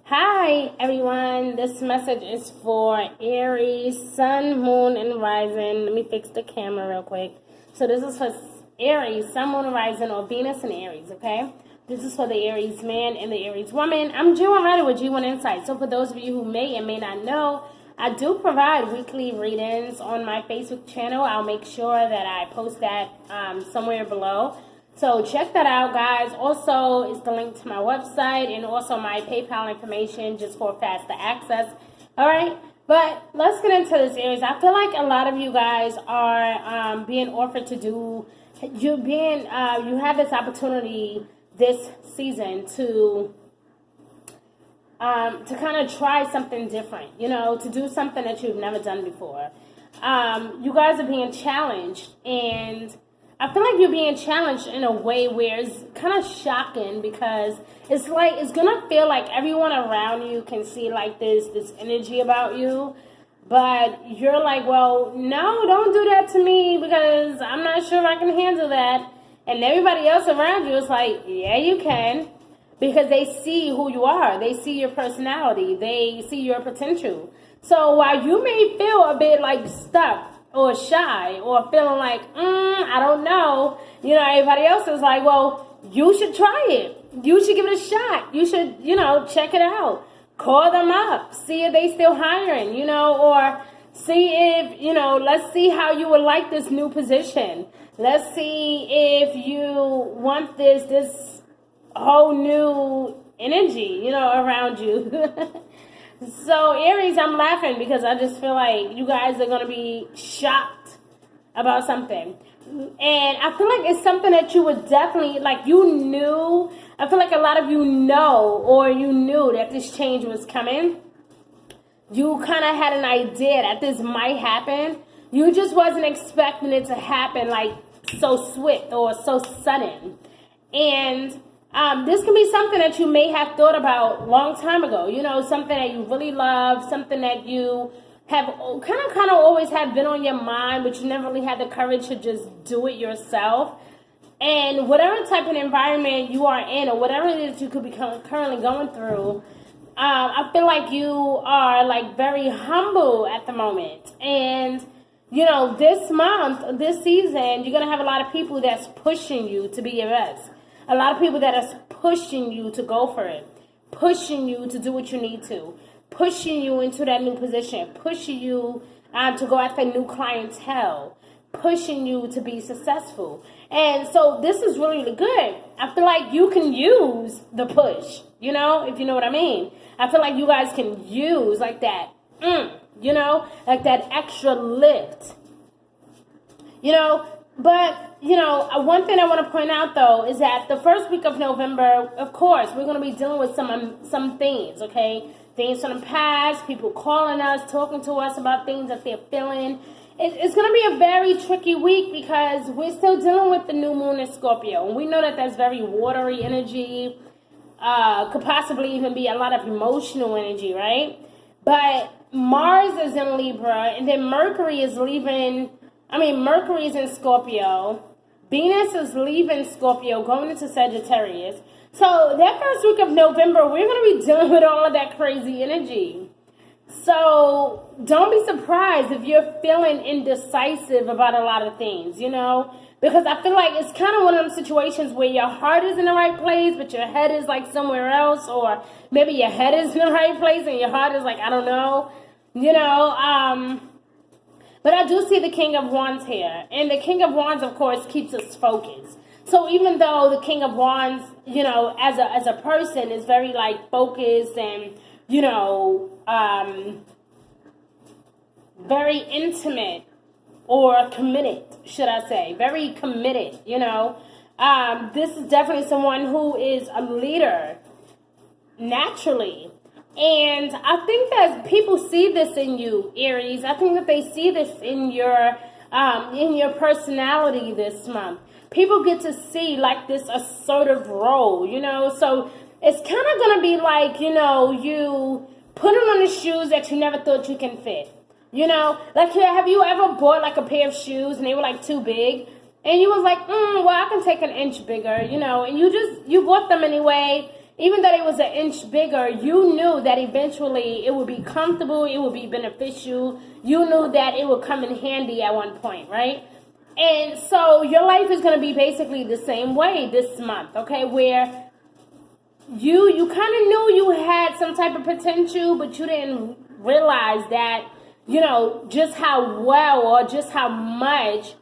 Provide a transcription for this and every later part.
Hi everyone, this message is for Aries, Sun, Moon, and Rising. Let me fix the camera real quick. So this is for Aries, Sun, Moon, and Rising, or Venus and Aries, okay? This is for the Aries man and the Aries woman. I'm G1 Rider with G1 Insight. So for those of you who may and may not know, I do provide weekly readings on my Facebook channel. I'll make sure that I post that somewhere below. So check that out, guys. Also, it's the link to my website and also my PayPal information just for faster access. All right, but let's get into this, Aries. I feel like a lot of you guys are being offered to do. You have this opportunity this season to kind of try something different. To do something that you've never done before. You guys are being challenged, and I feel like you're being challenged in a way where it's kind of shocking, because it's gonna feel like everyone around you can see like this energy about you, but you're like, well, no, don't do that to me because I'm not sure I can handle that. And everybody else around you is like, yeah, you can, because they see who you are, they see your personality, they see your potential. So while you may feel a bit like stuck or shy or feeling like, I don't know, everybody else is like, well, you should try it. You should give it a shot. You should, check it out. Call them up. See if they still hiring, or see if, let's see how you would like this new position. Let's see if you want this whole new energy, around you. So, Aries, I'm laughing because I just feel like you guys are going to be shocked about something. And I feel like it's something that you would definitely, I feel like a lot of you know, or you knew that this change was coming. You kind of had an idea that this might happen. You just wasn't expecting it to happen so swift or so sudden. And this can be something that you may have thought about a long time ago. Something that you really love, something that you have kind of always had been on your mind, but you never really had the courage to just do it yourself. And whatever type of environment you are in, or whatever it is you could be currently going through, I feel like you are very humble at the moment. And this month, this season, you're gonna have a lot of people that's pushing you to be your best. A lot of people that are pushing you to go for it, pushing you to do what you need to, pushing you into that new position, pushing you to go after new clientele, pushing you to be successful. And so this is really, really good. I feel like you can use the push, if you know what I mean. I feel like you guys can use that, that extra lift, But, one thing I want to point out, though, is that the first week of November, of course, we're going to be dealing with some things, okay? Things from the past, people calling us, talking to us about things that they're feeling. It's going to be a very tricky week because we're still dealing with the new moon in Scorpio. And we know that that's very watery energy, could possibly even be a lot of emotional energy, right? But Mars is in Libra, and then Mercury is Mercury is in Scorpio. Venus is leaving Scorpio, going into Sagittarius. So that first week of November, we're going to be dealing with all of that crazy energy. So don't be surprised if you're feeling indecisive about a lot of things, because I feel like it's kind of one of those situations where your heart is in the right place, but your head is somewhere else, or maybe your head is in the right place and your heart is I don't know, But I do see the King of Wands here. And the King of Wands, of course, keeps us focused. So even though the King of Wands, as a person is very, focused and, very intimate or committed, should I say. Very committed, This is definitely someone who is a leader naturally. And I think that people see this in you, Aries. I think that they see this in your personality this month. People get to see this assertive role, So it's kind of going to be you putting on the shoes that you never thought you can fit. Have you ever bought a pair of shoes and they were too big? And you was well, I can take an inch bigger, and you bought them anyway. even though it was an inch bigger, you knew that eventually it would be comfortable, it would be beneficial. You knew that it would come in handy at one point, right? And so your life is going to be basically the same way this month, okay? Where you kind of knew you had some type of potential, but you didn't realize that, just how well or just how much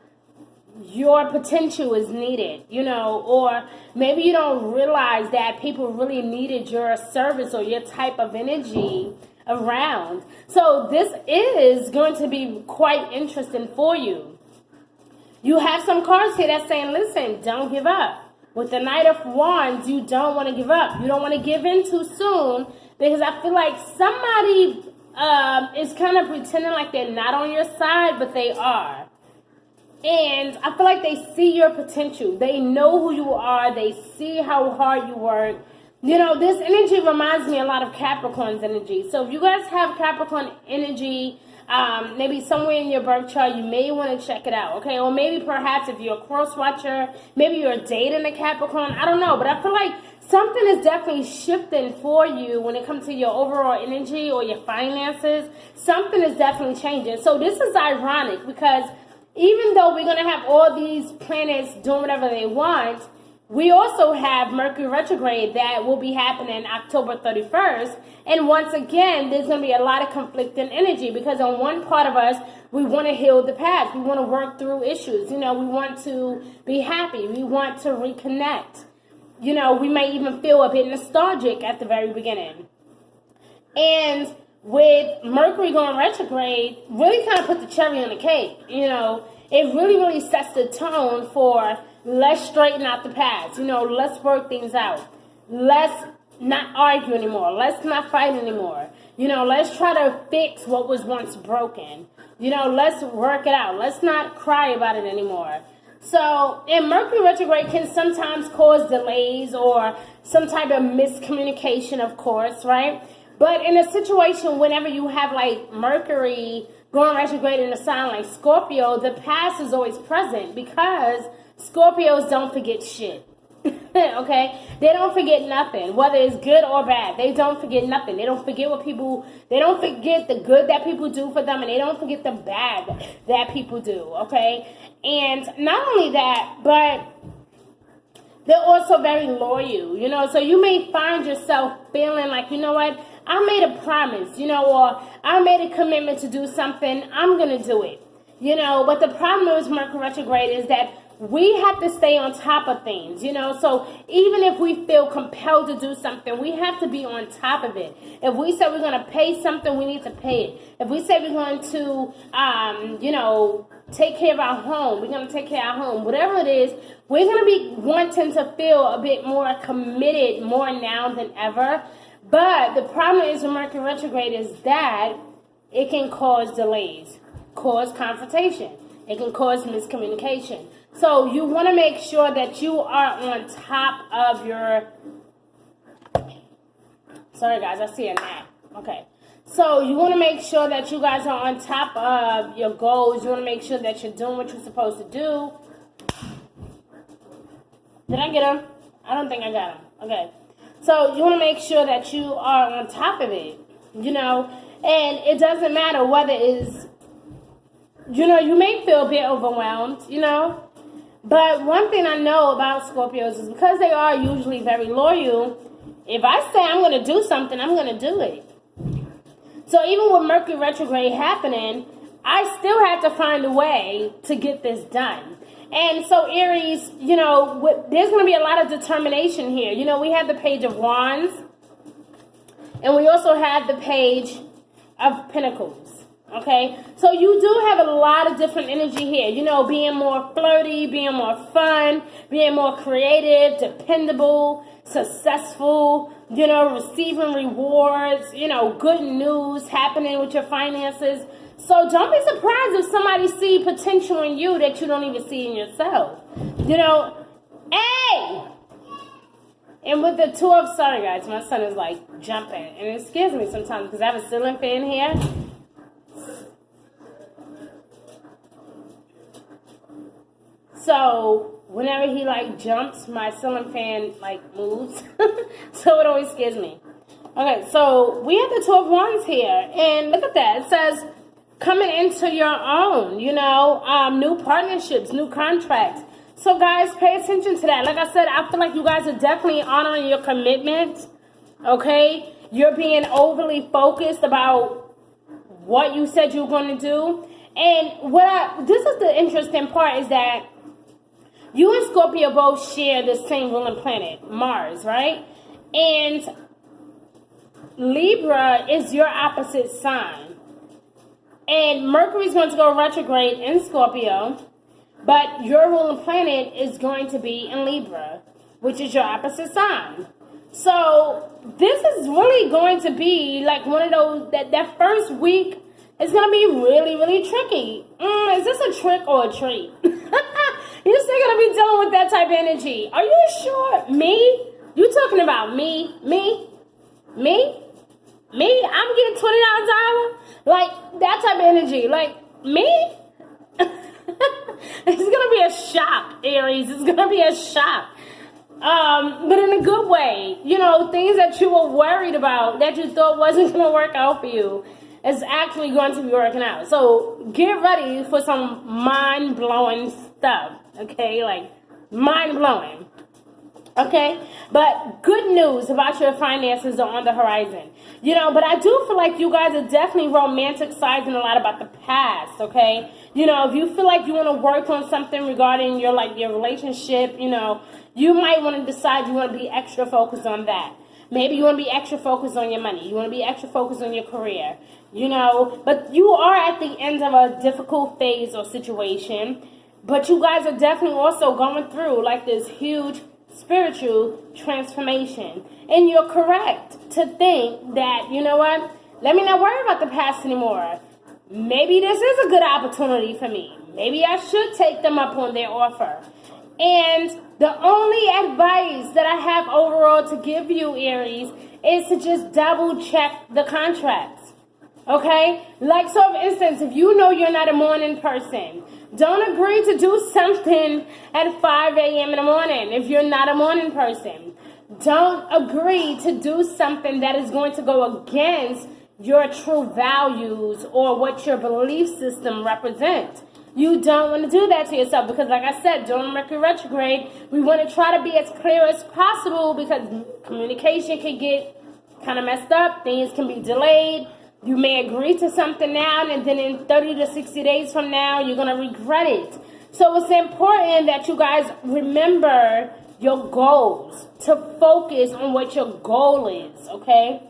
your potential is needed, or maybe you don't realize that people really needed your service or your type of energy around. So this is going to be quite interesting for you. You have some cards here that's saying, listen, don't give up. With the Knight of Wands, you don't want to give up. You don't want to give in too soon, because I feel like somebody is kind of pretending like they're not on your side, but they are. And I feel like they see your potential. They know who you are. They see how hard you work. This energy reminds me a lot of Capricorn's energy. So if you guys have Capricorn energy, maybe somewhere in your birth chart, you may want to check it out, okay? Or maybe perhaps if you're a cross watcher, maybe you're dating a Capricorn. I don't know, but I feel like something is definitely shifting for you when it comes to your overall energy or your finances. Something is definitely changing. So this is ironic because even though we're going to have all these planets doing whatever they want, we also have Mercury retrograde that will be happening October 31st. And once again, there's going to be a lot of conflicting energy because on one part of us, we want to heal the past. We want to work through issues. We want to be happy. We want to reconnect. We may even feel a bit nostalgic at the very beginning. And with Mercury going retrograde, really kind of put the cherry on the cake. It really, really sets the tone for let's straighten out the past. Let's work things out. Let's not argue anymore. Let's not fight anymore. Let's try to fix what was once broken. Let's work it out. Let's not cry about it anymore. So, and Mercury retrograde can sometimes cause delays or some type of miscommunication, of course, right? But in a situation whenever you have like Mercury going retrograde in a sign like Scorpio, the past is always present because Scorpios don't forget shit. Okay? They don't forget nothing, whether it's good or bad. They don't forget nothing. They don't forget they don't forget the good that people do for them, and they don't forget the bad that people do, okay? And not only that, but they're also very loyal, so you may find yourself feeling like, what, I made a promise, or I made a commitment to do something, I'm going to do it, but the problem with Mercury retrograde is that we have to stay on top of things, so even if we feel compelled to do something, we have to be on top of it. If we say we're going to pay something, we need to pay it. If we say we're going to, take care of our home, we're going to take care of our home, whatever it is, we're going to be wanting to feel a bit more committed more now than ever. But the problem is with Mercury retrograde is that it can cause delays, cause confrontation. It can cause miscommunication. So you want to make sure that you are on top of your... Sorry, guys, I see a gnat. Okay. So you want to make sure that you guys are on top of your goals. You want to make sure that you're doing what you're supposed to do. Did I get them? I don't think I got them. Okay. So you want to make sure that you are on top of it, and it doesn't matter whether it's, you may feel a bit overwhelmed, but one thing I know about Scorpios is because they are usually very loyal, if I say I'm going to do something, I'm going to do it. So even with Mercury retrograde happening, I still have to find a way to get this done. And so Aries, there's going to be a lot of determination here. We have the Page of Wands, and we also have the Page of Pentacles, okay? So you do have a lot of different energy here, being more flirty, being more fun, being more creative, dependable, successful, receiving rewards, good news happening with your finances. So don't be surprised if somebody see potential in you that you don't even see in yourself. Hey! And with the two of, sorry guys, my son is like jumping. And it scares me sometimes because I have a ceiling fan here. So whenever he like jumps, my ceiling fan like moves. So it always scares me. Okay, so we have the Two of Wands here, and look at that. It says coming into your own, you know, new partnerships, new contracts. So guys, pay attention to that. Like I said, I feel like you guys are definitely honoring your commitments. Okay, you're being overly focused about what you said you were going to do. And this is the interesting part, is that you and Scorpio both share the same ruling planet, Mars, right? And Libra is your opposite sign. And Mercury is going to go retrograde in Scorpio, but your ruling planet is going to be in Libra, which is your opposite sign. So this is really going to be like one of those, that first week is going to be really, really tricky. Is this a trick or a treat? You're still going to be dealing with that type of energy. Are you sure? Me? You talking about me? Me? I'm getting $20 an hour? Like, that type of energy. Like, me? It's going to be a shock, Aries. It's going to be a shock. But in a good way. You know, things that you were worried about, that you thought wasn't going to work out for you, is actually going to be working out. So get ready for some mind-blowing stuff. Okay? Like, mind-blowing. Okay? But good news about your finances are on the horizon. You know, but I do feel like you guys are definitely romanticizing a lot about the past, okay? You know, if you feel like you want to work on something regarding your relationship, you know, you might want to decide you want to be extra focused on that. Maybe you want to be extra focused on your money. You want to be extra focused on your career, you know. But you are at the end of a difficult phase or situation. But you guys are definitely also going through like this huge spiritual transformation. And you're correct to think that, you know what, let me not worry about the past anymore. Maybe this is a good opportunity for me. Maybe I should take them up on their offer. And the only advice that I have overall to give you, Aries, is to just double check the contracts. Okay? Like, so for instance, if you know you're not a morning person, don't agree to do something at 5 a.m. in the morning if you're not a morning person. Don't agree to do something that is going to go against your true values or what your belief system represents. You don't want to do that to yourself because, like I said, during Mercury retrograde, we want to try to be as clear as possible because communication can get kind of messed up. Things can be delayed. You may agree to something now, and then in 30 to 60 days from now, you're going to regret it. So it's important that you guys remember your goals, to focus on what your goal is, okay?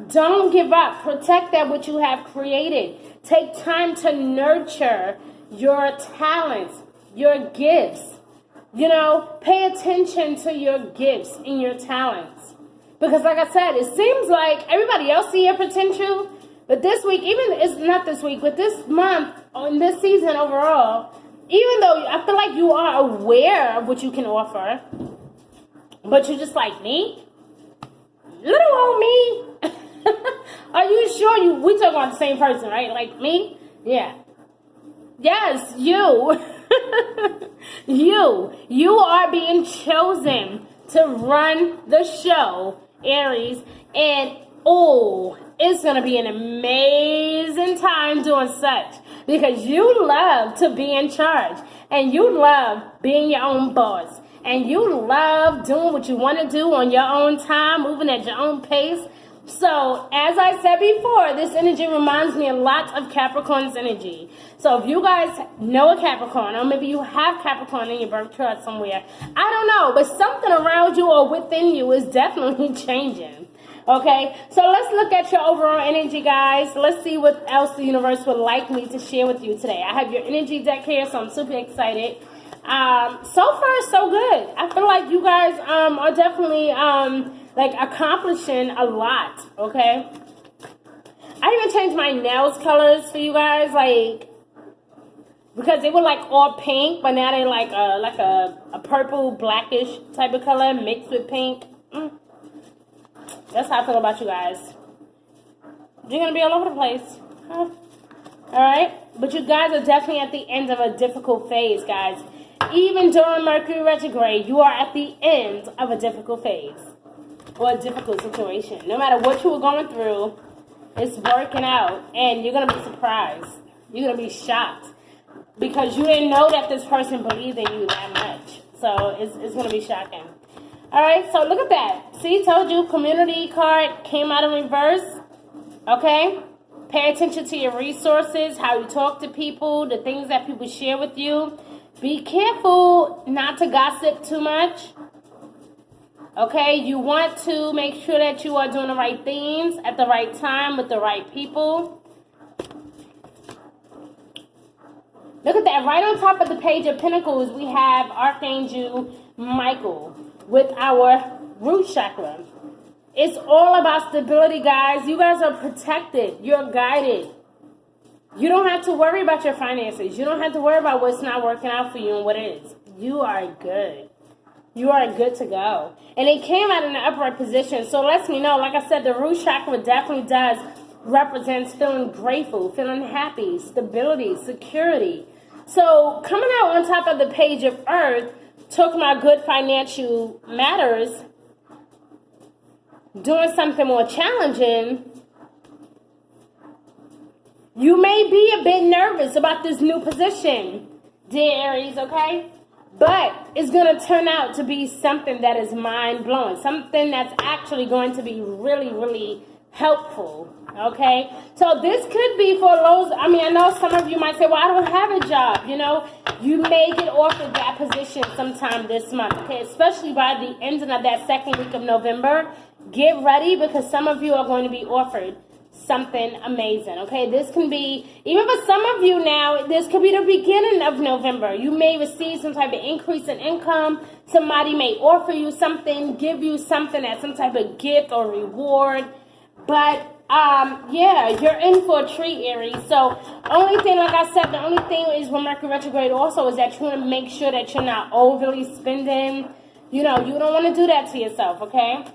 Don't give up. Protect that which you have created. Take time to nurture your talents, your gifts. You know, pay attention to your gifts and your talents. Because like I said, it seems like everybody else see your potential. But this week, even it's not this week, but this month, in this season overall, even though I feel like you are aware of what you can offer, but you're just like, me? Little old me? Are you sure we talking about the same person, right? Like me? Yeah. Yes, you. You are being chosen to run the show, Aries. And, it's going to be an amazing time doing such. Because you love to be in charge. And you love being your own boss. And you love doing what you want to do on your own time, moving at your own pace. So, as I said before, this energy reminds me a lot of Capricorn's energy. So, if you guys know a Capricorn, or maybe you have Capricorn in your birth chart somewhere, I don't know, but something around you or within you is definitely changing. Okay, so let's look at your overall energy, guys. Let's see what else the universe would like me to share with you today. I have your energy deck here, so I'm super excited. So far, so good. I feel like you guys are definitely like accomplishing a lot. Okay, I even changed my nails colors for you guys, like, because they were like all pink, but now they're like a purple blackish type of color mixed with pink. That's how I feel about you guys. You're gonna be all over the place, huh? All right, but you guys are definitely at the end of a difficult phase, guys. even during Mercury retrograde, you are at the end of a difficult phase or a difficult situation. No matter what you were going through, it's working out, and you're going to be surprised. You're going to be shocked because you didn't know that this person believed in you that much. So it's going to be shocking. All right, so look at that. See, told you, community card came out in reverse. Okay? Pay attention to your resources, how you talk to people, the things that people share with you. Be careful not to gossip too much. Okay? You want to make sure that you are doing the right things at the right time with the right people. Look at that. Right on top of the Page of Pentacles, we have Archangel Michael with our root chakra. It's all about stability, guys. You guys are protected. You're guided. You don't have to worry about your finances. You don't have to worry about what's not working out for you and what is. You are good. You are good to go. And it came out in the upright position. So it lets me know, like I said, the root chakra definitely does represents feeling grateful, feeling happy, stability, security. So coming out on top of the Page of Earth, talking about good financial matters, doing something more challenging, you may be a bit nervous about this new position, dear Aries, okay? But it's going to turn out to be something that is mind-blowing, something that's actually going to be really, really helpful, okay? So this could be for those, I mean, I know some of you might say, well, I don't have a job, you know. You may get offered that position sometime this month, okay? Especially by the ending of that second week of November. Get ready because some of you are going to be offered something amazing, okay? This can be, even for some of you now, this could be the beginning of November. You may receive some type of increase in income. Somebody may offer you something, give you something as some type of gift or reward. But, yeah, you're in for a treat, Aries. So, only thing, like I said, the only thing is with Mercury retrograde also is that you want to make sure that you're not overly spending. You know, you don't want to do that to yourself, okay?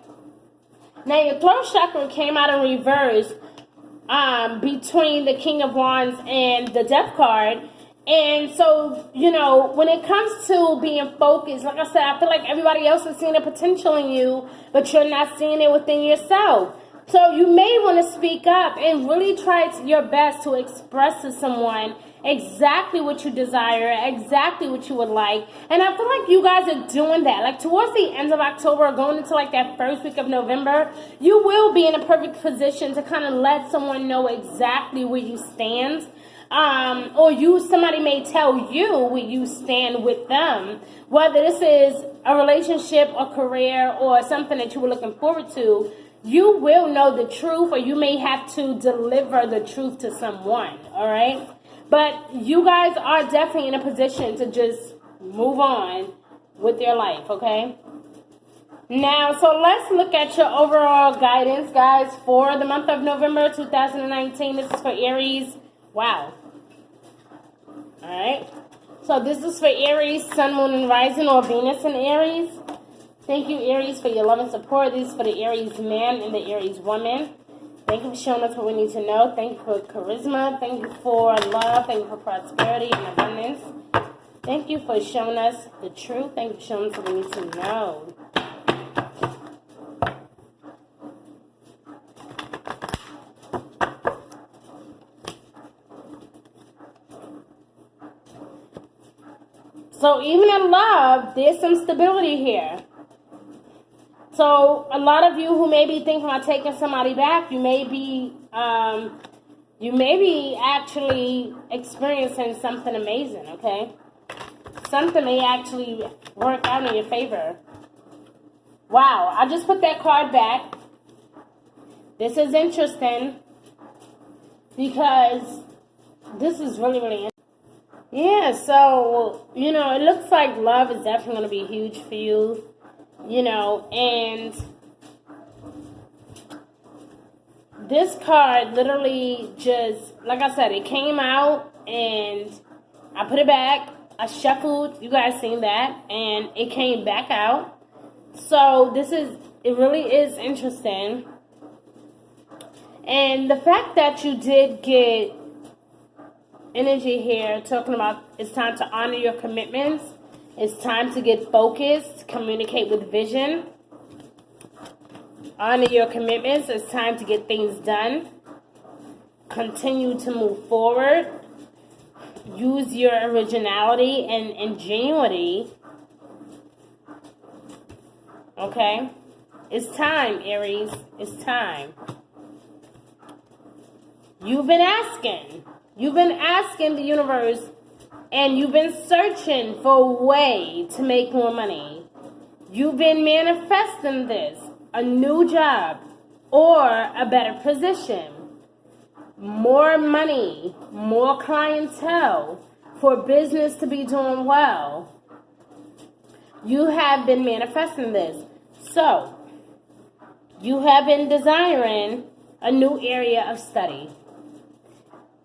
Now, your throat chakra came out in reverse between the King of Wands and the Death card. And so, you know, when it comes to being focused, like I said, I feel like everybody else is seeing the potential in you, but you're not seeing it within yourself. So you may want to speak up and really try your best to express to someone exactly what you desire, exactly what you would like. And I feel like you guys are doing that. Like towards the end of October, going into like that first week of November, you will be in a perfect position to kind of let someone know exactly where you stand. Or somebody may tell you where you stand with them. Whether this is a relationship, a career, or something that you were looking forward to, you will know the truth, or you may have to deliver the truth to someone, all right? But you guys are definitely in a position to just move on with your life, okay? Now, so let's look at your overall guidance, guys, for the month of November 2019. This is for Aries. Wow. All right. So this is for Aries, Sun, Moon, and Rising, or Venus in Aries. Thank you, Aries, for your love and support. This is for the Aries man and the Aries woman. Thank you for showing us what we need to know. Thank you for charisma. Thank you for love. Thank you for prosperity and abundance. Thank you for showing us the truth. Thank you for showing us what we need to know. So even in love, there's some stability here. So a lot of you who may be thinking about taking somebody back, you may be actually experiencing something amazing, okay? Something may actually work out in your favor. Wow, I just put that card back. This is interesting because this is really, really interesting. Yeah, so, you know, it looks like love is definitely going to be huge for you. You know, and this card literally just, like I said, it came out and I put it back. I shuffled, you guys seen that, and it came back out. So it really is interesting. And the fact that you did get energy here talking about it's time to honor your commitments. It's time to get focused, communicate with vision, honor your commitments. It's time to get things done. Continue to move forward. Use your originality and ingenuity. Okay? It's time, Aries. It's time. You've been asking. You've been asking the universe, and you've been searching for a way to make more money. You've been manifesting this, a new job, or a better position. More money, more clientele, for business to be doing well. You have been manifesting this. So, you have been desiring a new area of study.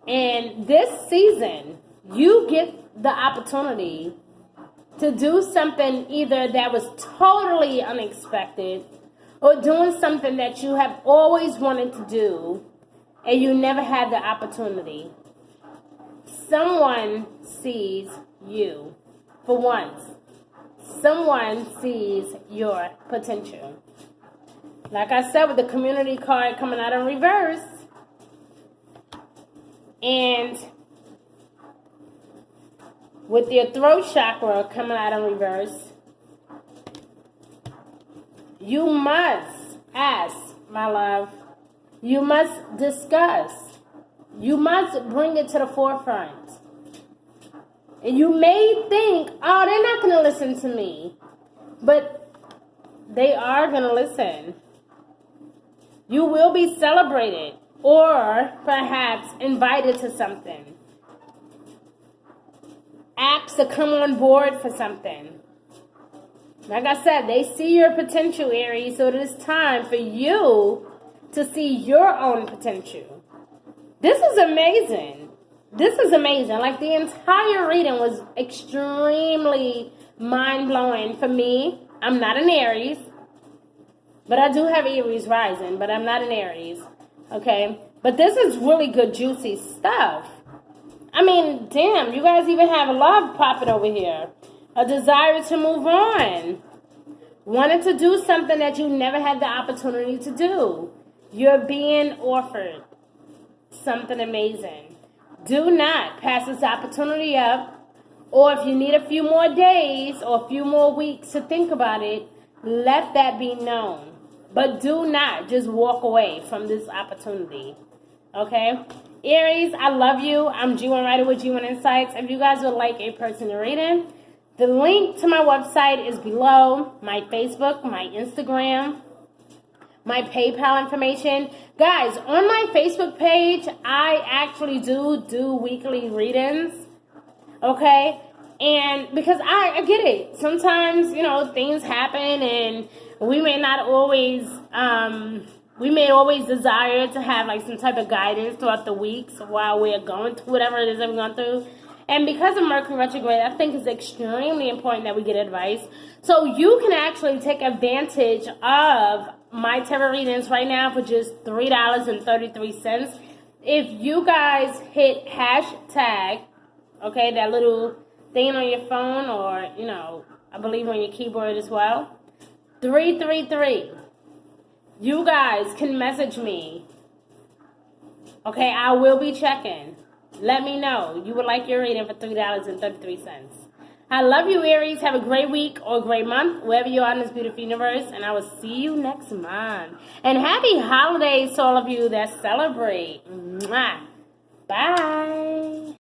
And this season, you get the opportunity to do something either that was totally unexpected or doing something that you have always wanted to do and you never had the opportunity. Someone sees you for once. Someone sees your potential. Like I said, with the community card coming out in reverse, and with your throat chakra coming out in reverse, you must ask, my love. You must discuss. You must bring it to the forefront. And you may think, oh, they're not going to listen to me. But they are going to listen. You will be celebrated or perhaps invited to something. Asked to come on board for something. Like I said, they see your potential, Aries, so it is time for you to see your own potential. This is amazing. This is amazing. Like, the entire reading was extremely mind-blowing for me. I'm not an Aries, but I do have Aries rising, but I'm not an Aries, okay? But this is really good, juicy stuff. I mean, damn, you guys even have love popping over here. A desire to move on. Wanted to do something that you never had the opportunity to do. You're being offered something amazing. Do not pass this opportunity up. Or if you need a few more days or a few more weeks to think about it, let that be known. But do not just walk away from this opportunity. Okay? Aries, I love you. I'm G1 Writer with G1 Insights. If you guys would like a personal reading, the link to my website is below. My Facebook, my Instagram, my PayPal information. Guys, on my Facebook page, I actually do weekly readings. Okay? And because I get it. Sometimes, things happen and we may not always, we may always desire to have like some type of guidance throughout the weeks while we're going through whatever it is that we're going through. And because of Mercury retrograde, I think it's extremely important that we get advice. So you can actually take advantage of my tarot readings right now for just $3.33. If you guys hit hashtag, okay, that little thing on your phone or, I believe on your keyboard as well, 333. You guys can message me. Okay, I will be checking. Let me know you would like your reading for $3.33. I love you, Aries. Have a great week or a great month, wherever you are in this beautiful universe. And I will see you next month. And happy holidays to all of you that celebrate. Mwah. Bye.